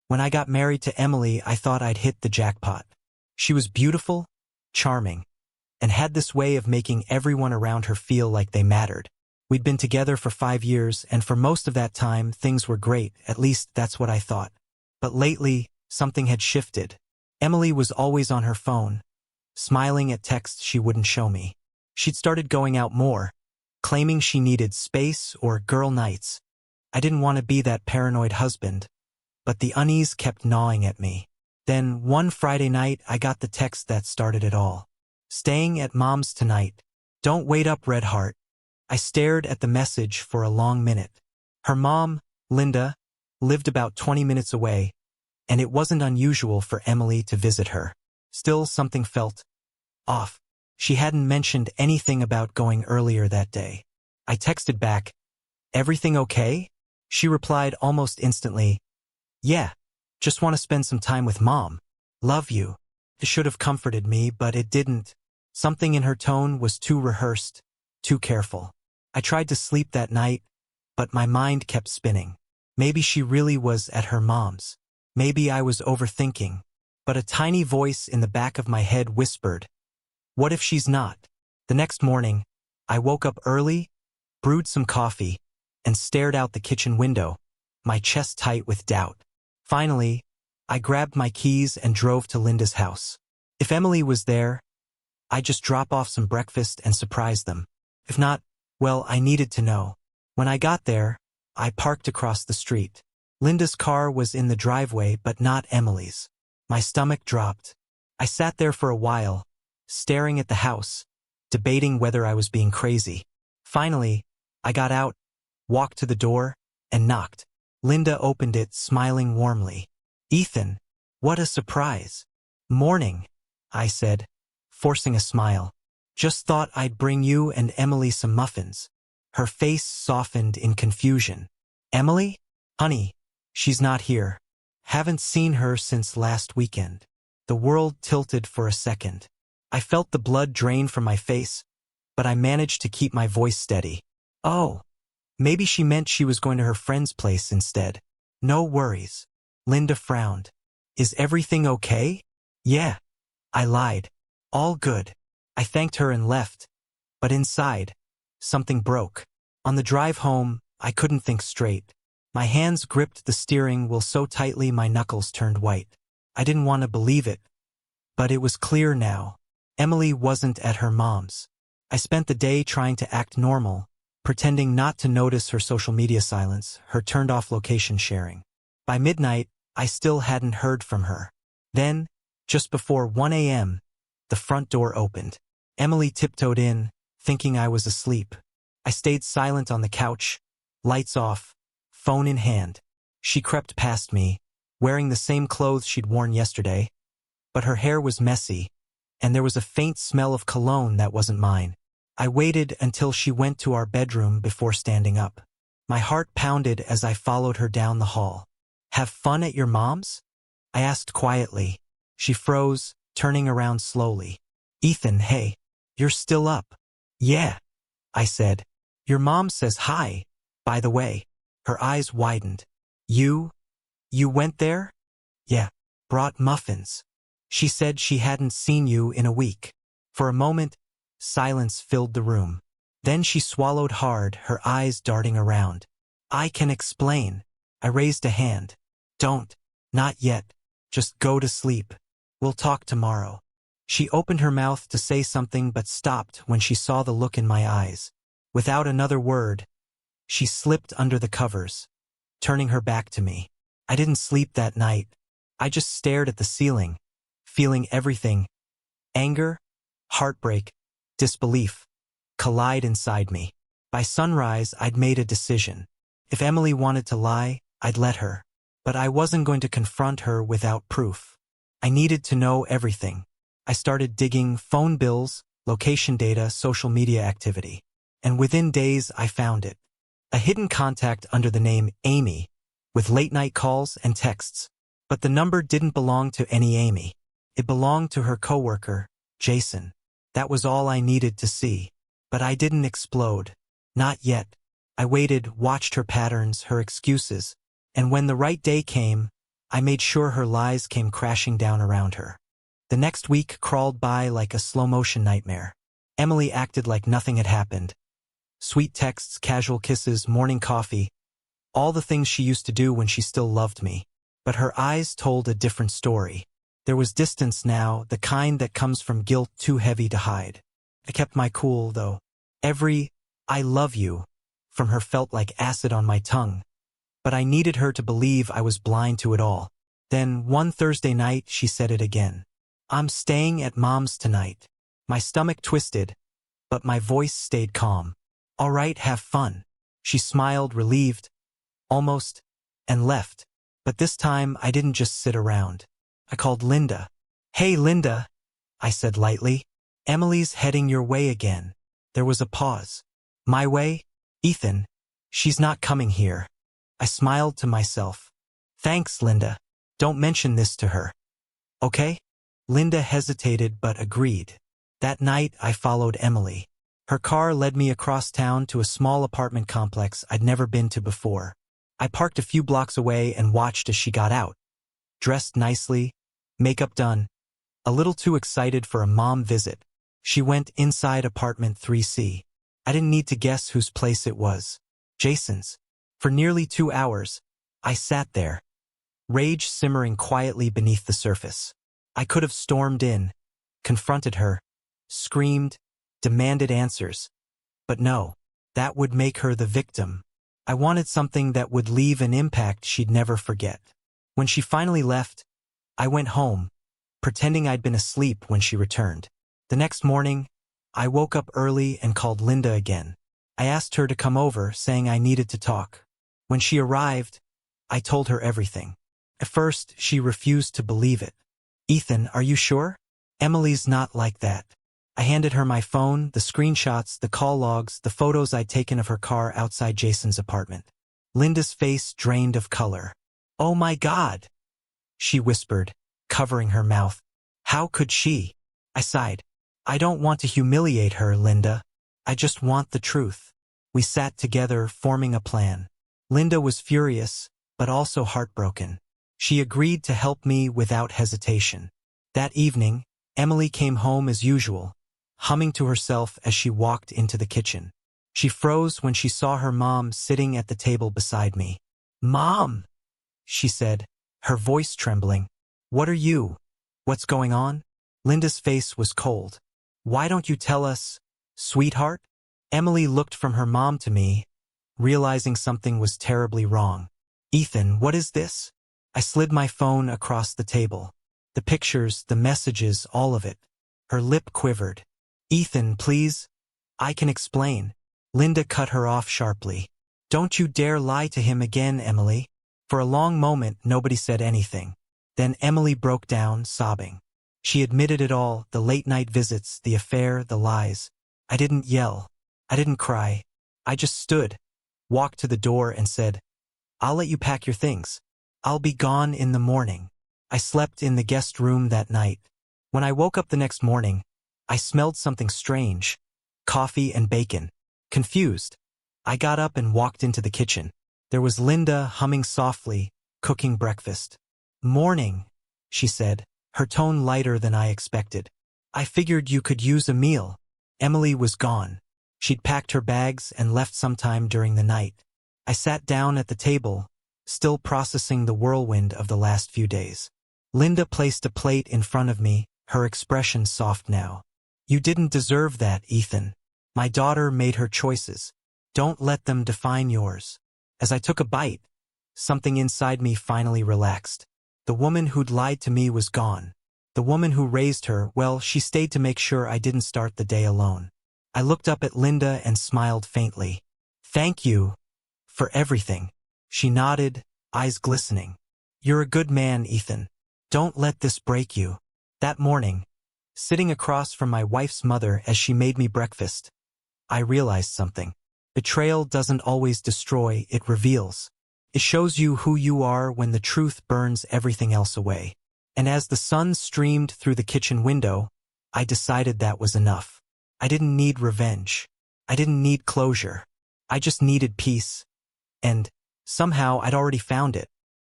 When I got married to Emily, I thought I'd hit the jackpot. She was beautiful, charming, and had this way of making everyone around her feel like they mattered. We'd been together for 5 years, and for most of that time, things were great, at least that's what I thought. But lately, something had shifted. Emily was always on her phone, smiling at texts she wouldn't show me. She'd started going out more, claiming she needed space or girl nights. I didn't want to be that paranoid husband, but the unease kept gnawing at me. Then, one Friday night, I got the text that started it all. "Staying at Mom's tonight. Don't wait up, Red Heart." I stared at the message for a long minute. Her mom, Linda, lived about 20 minutes away, and it wasn't unusual for Emily to visit her. Still, something felt off. She hadn't mentioned anything about going earlier that day. I texted back, "Everything okay?" She replied almost instantly, "Yeah, just want to spend some time with Mom. Love you." It should have comforted me, but it didn't. Something in her tone was too rehearsed, too careful. I tried to sleep that night, but my mind kept spinning. Maybe she really was at her mom's. Maybe I was overthinking. But a tiny voice in the back of my head whispered, "What if she's not?" The next morning, I woke up early, brewed some coffee, and stared out the kitchen window, my chest tight with doubt. Finally, I grabbed my keys and drove to Linda's house. If Emily was there, I'd just drop off some breakfast and surprise them. If not, well, I needed to know. When I got there, I parked across the street. Linda's car was in the driveway, but not Emily's. My stomach dropped. I sat there for a while, staring at the house, debating whether I was being crazy. Finally, I got out, walked to the door, and knocked. Linda opened it, smiling warmly. "Ethan, what a surprise." "Morning," I said, forcing a smile. "Just thought I'd bring you and Emily some muffins." Her face softened in confusion. "Emily? Honey, she's not here. Haven't seen her since last weekend." The world tilted for a second. I felt the blood drain from my face, but I managed to keep my voice steady. "Oh, maybe she meant she was going to her friend's place instead." "No worries." Linda frowned. "Is everything okay?" "Yeah," I lied. "All good." I thanked her and left, but inside, something broke. On the drive home, I couldn't think straight. My hands gripped the steering wheel so tightly my knuckles turned white. I didn't want to believe it, but it was clear now. Emily wasn't at her mom's. I spent the day trying to act normal, pretending not to notice her social media silence, her turned-off location sharing. By midnight, I still hadn't heard from her. Then, just before 1 a.m., the front door opened. Emily tiptoed in, thinking I was asleep. I stayed silent on the couch, lights off, phone in hand. She crept past me, wearing the same clothes she'd worn yesterday, but her hair was messy, and there was a faint smell of cologne that wasn't mine. I waited until she went to our bedroom before standing up. My heart pounded as I followed her down the hall. "Have fun at your mom's?" I asked quietly. She froze, turning around slowly. "Ethan, hey, you're still up?" "Yeah," I said. "Your mom says hi, by the way." Her eyes widened. You went there?" "Yeah, brought muffins. She said she hadn't seen you in a week." For a moment, silence filled the room. Then she swallowed hard, her eyes darting around. "I can explain." I raised a hand. "Don't. Not yet. Just go to sleep. We'll talk tomorrow." She opened her mouth to say something but stopped when she saw the look in my eyes. Without another word, she slipped under the covers, turning her back to me. I didn't sleep that night. I just stared at the ceiling, feeling everything, anger, heartbreak, disbelief, collide inside me. By sunrise, I'd made a decision. If Emily wanted to lie, I'd let her. But I wasn't going to confront her without proof. I needed to know everything. I started digging phone bills, location data, social media activity. And within days, I found it. A hidden contact under the name Amy, with late-night calls and texts. But the number didn't belong to any Amy. It belonged to her coworker, Jason. That was all I needed to see. But I didn't explode. Not yet. I waited, watched her patterns, her excuses. And when the right day came, I made sure her lies came crashing down around her. The next week crawled by like a slow-motion nightmare. Emily acted like nothing had happened. Sweet texts, casual kisses, morning coffee, all the things she used to do when she still loved me. But her eyes told a different story. There was distance now, the kind that comes from guilt too heavy to hide. I kept my cool, though. Every "I love you" from her felt like acid on my tongue. But I needed her to believe I was blind to it all. Then, one Thursday night, she said it again. "I'm staying at Mom's tonight." My stomach twisted, but my voice stayed calm. "All right, have fun." She smiled, relieved, almost, and left. But this time, I didn't just sit around. I called Linda. "Hey, Linda," I said lightly. "Emily's heading your way again." There was a pause. "My way? Ethan, she's not coming here." I smiled to myself. "Thanks, Linda. Don't mention this to her. Okay?" Linda hesitated but agreed. That night, I followed Emily. Her car led me across town to a small apartment complex I'd never been to before. I parked a few blocks away and watched as she got out. Dressed nicely, makeup done, a little too excited for a mom visit. She went inside apartment 3C. I didn't need to guess whose place it was. Jason's. For nearly 2 hours, I sat there, rage simmering quietly beneath the surface. I could have stormed in, confronted her, screamed, demanded answers. But no, that would make her the victim. I wanted something that would leave an impact she'd never forget. When she finally left, I went home, pretending I'd been asleep when she returned. The next morning, I woke up early and called Linda again. I asked her to come over, saying I needed to talk. When she arrived, I told her everything. At first, she refused to believe it. "Ethan, are you sure? Emily's not like that." I handed her my phone, the screenshots, the call logs, the photos I'd taken of her car outside Jason's apartment. Linda's face drained of color. "Oh my God," she whispered, covering her mouth. "How could she?" I sighed. "I don't want to humiliate her, Linda. I just want the truth." We sat together, forming a plan. Linda was furious, but also heartbroken. She agreed to help me without hesitation. That evening, Emily came home as usual, humming to herself as she walked into the kitchen. She froze when she saw her mom sitting at the table beside me. "Mom," she said, her voice trembling. "What are you? What's going on?" Linda's face was cold. "Why don't you tell us, sweetheart?" Emily looked from her mom to me, realizing something was terribly wrong. "Ethan, what is this?" I slid my phone across the table. The pictures, the messages, all of it. Her lip quivered. "Ethan, please. I can explain." Linda cut her off sharply. "Don't you dare lie to him again, Emily." For a long moment, nobody said anything. Then Emily broke down, sobbing. She admitted it all, the late-night visits, the affair, the lies. I didn't yell. I didn't cry. I just stood, walked to the door and said, "I'll let you pack your things. I'll be gone in the morning." I slept in the guest room that night. When I woke up the next morning, I smelled something strange. Coffee and bacon. Confused, I got up and walked into the kitchen. There was Linda humming softly, cooking breakfast. "Morning," she said, her tone lighter than I expected. "I figured you could use a meal." Emily was gone. She'd packed her bags and left sometime during the night. I sat down at the table, still processing the whirlwind of the last few days. Linda placed a plate in front of me, her expression soft now. "You didn't deserve that, Ethan. My daughter made her choices. Don't let them define yours." As I took a bite, something inside me finally relaxed. The woman who'd lied to me was gone. The woman who raised her, well, she stayed to make sure I didn't start the day alone. I looked up at Linda and smiled faintly. "Thank you for everything." She nodded, eyes glistening. "You're a good man, Ethan. Don't let this break you." That morning, sitting across from my wife's mother as she made me breakfast, I realized something. Betrayal doesn't always destroy, it reveals. It shows you who you are when the truth burns everything else away. And as the sun streamed through the kitchen window, I decided that was enough. I didn't need revenge. I didn't need closure. I just needed peace. And somehow I'd already found it.